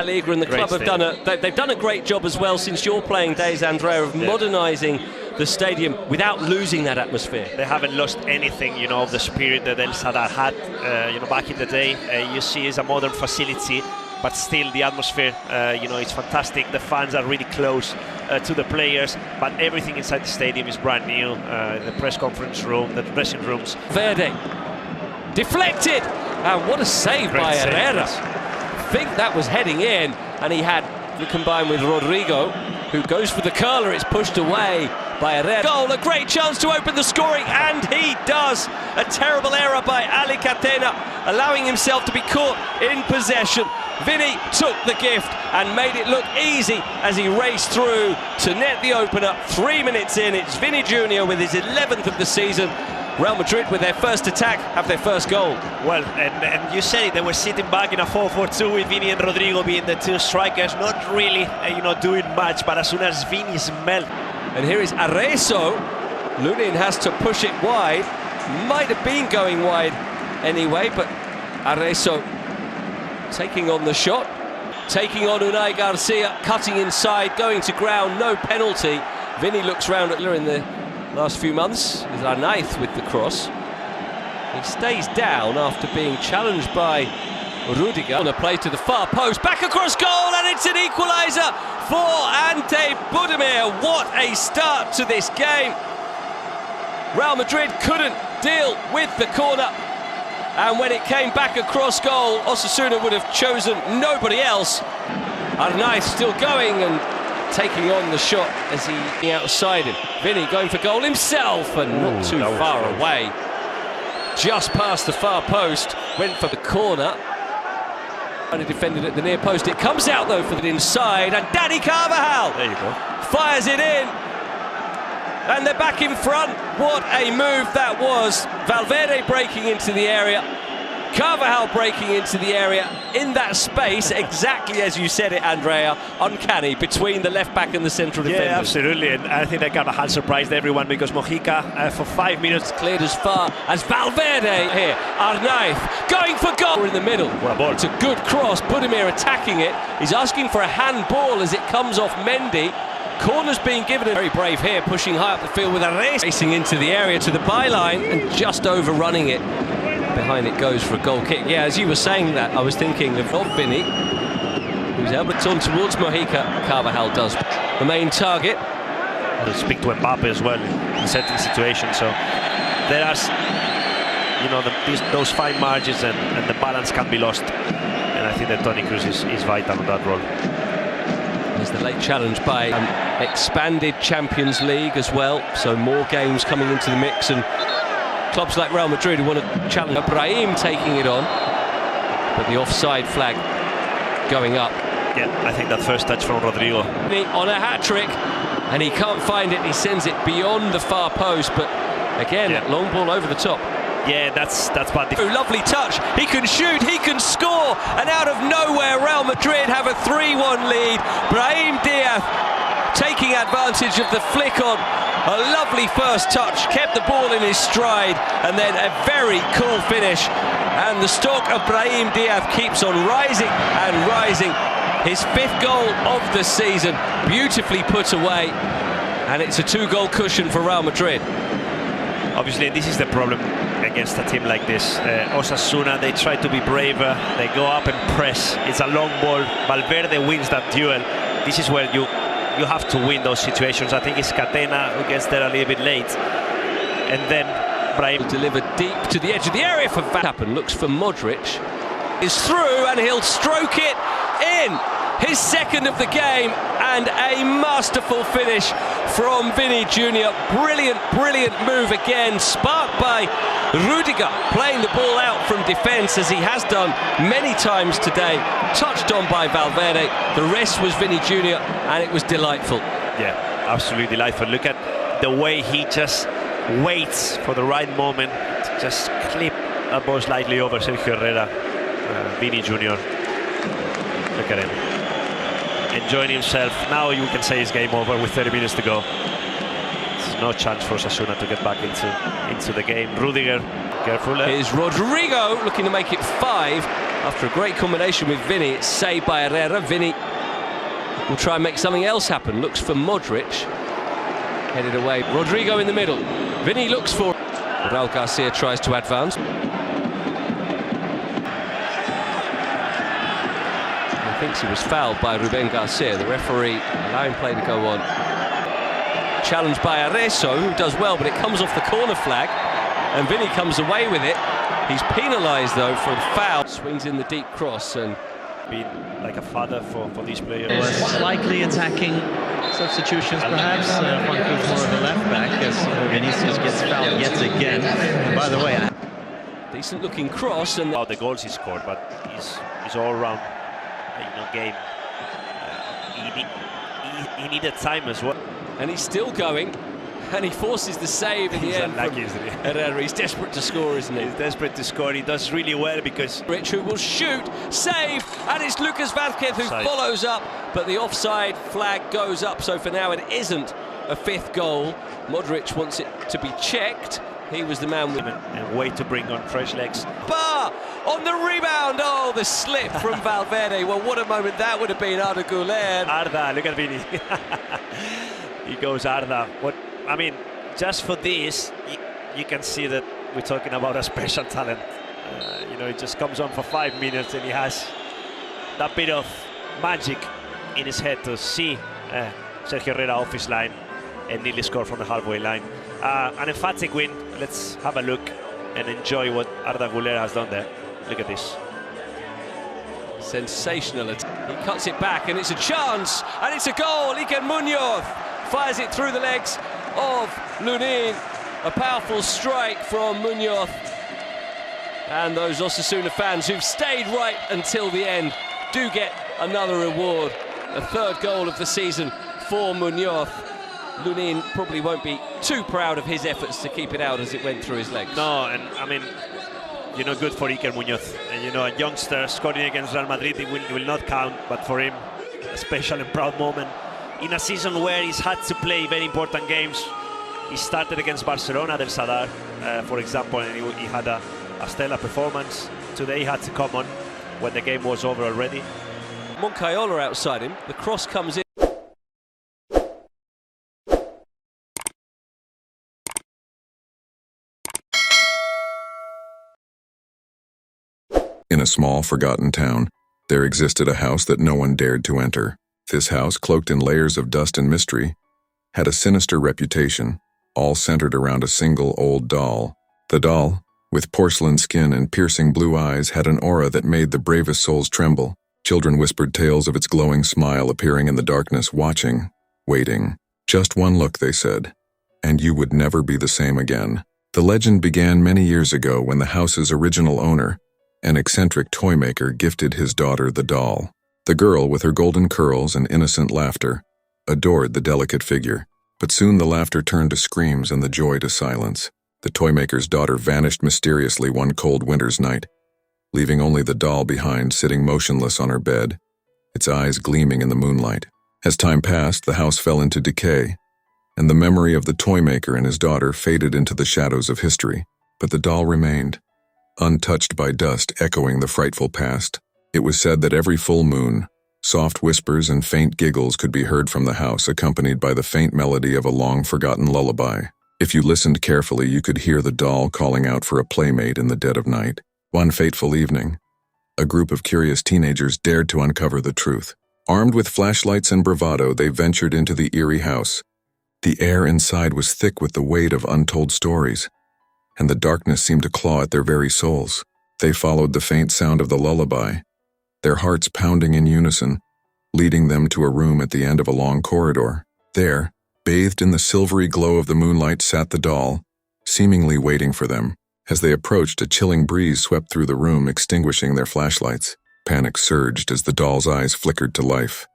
Liga, and the club have they've done a great job as well since your playing days, Andrea, of modernising the stadium without losing that atmosphere. They haven't lost anything, you know, of the spirit that El Sadar had, you know, back in the day. You see, it's a modern facility, but still the atmosphere, you know, it's fantastic. The fans are really close to the players, but everything inside the stadium is brand new. The press conference room, the dressing rooms. Verde deflected, and what a save by Herrera. I think that was heading in, and he had to combine with Rodrigo, who goes for the curler. It's pushed away by Herrera. Goal, a great chance to open the scoring, and he does. A terrible error by Ali Catena, allowing himself to be caught in possession. Vinny took the gift and made it look easy as he raced through to net the opener. 3 minutes in, it's Vinny Jr. with his 11th of the season. Real Madrid, with their first attack, have their first goal. Well, and you said it, they were sitting back in a 4-4-2 with Vinny and Rodrigo being the two strikers, not really, you know, doing much, but as soon as Vinny smelled. And here is Arezzo. Lunin has to push it wide. Might have been going wide anyway, but Arezzo taking on the shot. Taking on Unai Garcia, cutting inside, going to ground, no penalty. Vinny looks round at in the last few months with our ninth with the cross. He stays down after being challenged by Rudiger. On a play to the far post, back across goal, and it's an equaliser for Ante Budimir. What a start to this game. Real Madrid couldn't deal with the corner, and when it came back across goal, Osasuna would have chosen nobody else. Arnaiz still going and taking on the shot as he outside him. Vinny going for goal himself, and not too far away. Just past the far post, went for the corner. And defended at the near post. It comes out though for the inside, and Dani Carvajal there you go. Fires it in, and they're back in front. What a move that was. Valverde breaking into the area, Carvajal breaking into the area in that space, exactly as you said it, Andrea. Uncanny between the left back and the central defender. Yeah, absolutely. And I think that Carvajal surprised everyone, because Mojica for 5 minutes cleared as far as Valverde here. Arnaiz going for goal in the middle. What a ball. It's a good cross. Budimir attacking it. He's asking for a handball as it comes off Mendy. Corner's being given. Very brave here, pushing high up the field with a race, racing into the area to the byline and just overrunning it. Behind it goes for a goal kick. Yeah, as you were saying that, I was thinking of Vinny, who's able to turn towards Mojica. Carvajal does the main target. To speak to Mbappe as well in certain situations. So there are, you know, those fine margins, and the balance can be lost. And I think that Toni Kroos is vital on that role. There's the late challenge by expanded Champions League as well. So more games coming into the mix, and clubs like Real Madrid who want to challenge. Brahim taking it on, but the offside flag going up. Yeah, I think that first touch from Rodrigo. On a hat-trick, and he can't find it. He sends it beyond the far post, but again, long ball over the top. Yeah, that's bad. Oh, lovely touch. He can shoot, he can score, and out of nowhere, Real Madrid have a 3-1 lead. Brahim Diaz taking advantage of the flick on. A lovely first touch, kept the ball in his stride, and then a very cool finish. And the stock of Brahim Diaz keeps on rising and rising. His 5th goal of the season, beautifully put away, and it's a 2-goal cushion for Real Madrid. Obviously, this is the problem against a team like this. Osasuna, they try to be braver, they go up and press. It's a long ball. Valverde wins that duel. This is where you have to win those situations. I think it's Catena who gets there a little bit late, and then Brahim delivered deep to the edge of the area for Van. Looks for Modric, is through, and he'll stroke it in. His 2nd of the game, and a masterful finish from Vinny Jr. Brilliant move again, sparked by Rudiger, playing the ball out from defence as he has done many times today. Touched on by Valverde. The rest was Vinny Jr., and it was delightful. Yeah, absolutely delightful. Look at the way he just waits for the right moment to just clip a ball slightly over Sergio Herrera. Vinny Jr. Look at him, enjoying himself. Now you can say it's game over with 30 minutes to go. There's no chance for Osasuna to get back into the game. Rudiger, careful. Here's Rodrigo looking to make it 5. After a great combination with Vinny, it's saved by Herrera. Vinny will try and make something else happen. Looks for Modric. Headed away. Rodrigo in the middle. Vinny looks for... Raul Garcia tries to advance. He thinks he was fouled by Ruben Garcia. The referee allowing play to go on. Challenged by Arezzo, who does well, but it comes off the corner flag. And Vinny comes away with it. He's penalised, though, for the foul. Swings in the deep cross and... Been like a father for these players. Slightly attacking substitutions, perhaps. Funkel's more of a left back as Vinicius gets fouled yet again. And by the way, decent-looking cross and the goals he scored, but he's all-round, game. He needed time as well, and he's still going. And he forces the save in the end. Unlucky, isn't he? Herrera. He's desperate to score, isn't he? He's desperate to score. He does really well because... Rich, who will shoot, save, and it's Lucas Vázquez who follows up, but the offside flag goes up, so for now it isn't a fifth goal. Modric wants it to be checked. He was the man with... And way to bring on fresh legs. Bar on the rebound. Oh, the slip from Valverde. Well, what a moment that would have been. Arda Güler. Arda, look at Vini. He goes Arda. What? I mean, just for this, you can see that we're talking about a special talent. He just comes on for 5 minutes and he has that bit of magic in his head to see Sergio Herrera off his line and nearly score from the halfway line. An emphatic win. Let's have a look and enjoy what Arda Güler has done there. Look at this. Sensational. He cuts it back and it's a chance and it's a goal. Iker Muñoz fires it through the legs of Lunin. A powerful strike from Muñoz. And those Osasuna fans who've stayed right until the end do get another reward. A third goal of the season for Muñoz. Lunin probably won't be too proud of his efforts to keep it out as it went through his legs. No, and I mean, good for Iker Muñoz. And a youngster scoring against Real Madrid, it will not count, but for him, a special and proud moment. In a season where he's had to play very important games. He started against Barcelona del Sadar, for example, and he had a stellar performance. Today he had to come on when the game was over already. Moncayola outside him, the cross comes in. In a small, forgotten town, there existed a house that no one dared to enter. This house, cloaked in layers of dust and mystery, had a sinister reputation, all centered around a single old doll. The doll, with porcelain skin and piercing blue eyes, had an aura that made the bravest souls tremble. Children whispered tales of its glowing smile appearing in the darkness, watching, waiting. Just one look, they said, and you would never be the same again. The legend began many years ago when the house's original owner, an eccentric toy maker, gifted his daughter the doll. The girl, with her golden curls and innocent laughter, adored the delicate figure. But soon the laughter turned to screams and the joy to silence. The toy maker's daughter vanished mysteriously one cold winter's night, leaving only the doll behind, sitting motionless on her bed, its eyes gleaming in the moonlight. As time passed, the house fell into decay, and the memory of the toy maker and his daughter faded into the shadows of history. But the doll remained, untouched by dust echoing the frightful past. It was said that every full moon, soft whispers and faint giggles could be heard from the house, accompanied by the faint melody of a long-forgotten lullaby. If you listened carefully, you could hear the doll calling out for a playmate in the dead of night. One fateful evening, a group of curious teenagers dared to uncover the truth. Armed with flashlights and bravado, they ventured into the eerie house. The air inside was thick with the weight of untold stories, and the darkness seemed to claw at their very souls. They followed the faint sound of the lullaby, their hearts pounding in unison, leading them to a room at the end of a long corridor. There, bathed in the silvery glow of the moonlight, sat the doll, seemingly waiting for them. As they approached, a chilling breeze swept through the room, extinguishing their flashlights. Panic surged as the doll's eyes flickered to life,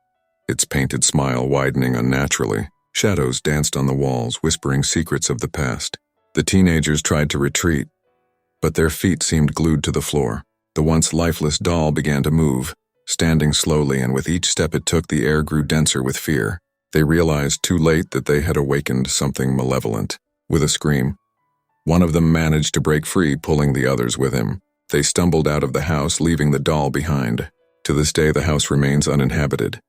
its painted smile widening unnaturally. Shadows danced on the walls, whispering secrets of the past. The teenagers tried to retreat, but their feet seemed glued to the floor. The once lifeless doll began to move, standing slowly, and with each step it took, the air grew denser with fear. They realized too late that they had awakened something malevolent. With a scream, one of them managed to break free, pulling the others with him. They stumbled out of the house, leaving the doll behind. To this day, the house remains uninhabited.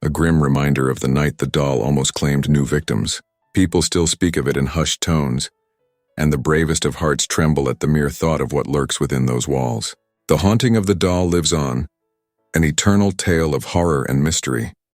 A grim reminder of the night the doll almost claimed new victims. People still speak of it in hushed tones, and the bravest of hearts tremble at the mere thought of what lurks within those walls. The haunting of the doll lives on, an eternal tale of horror and mystery.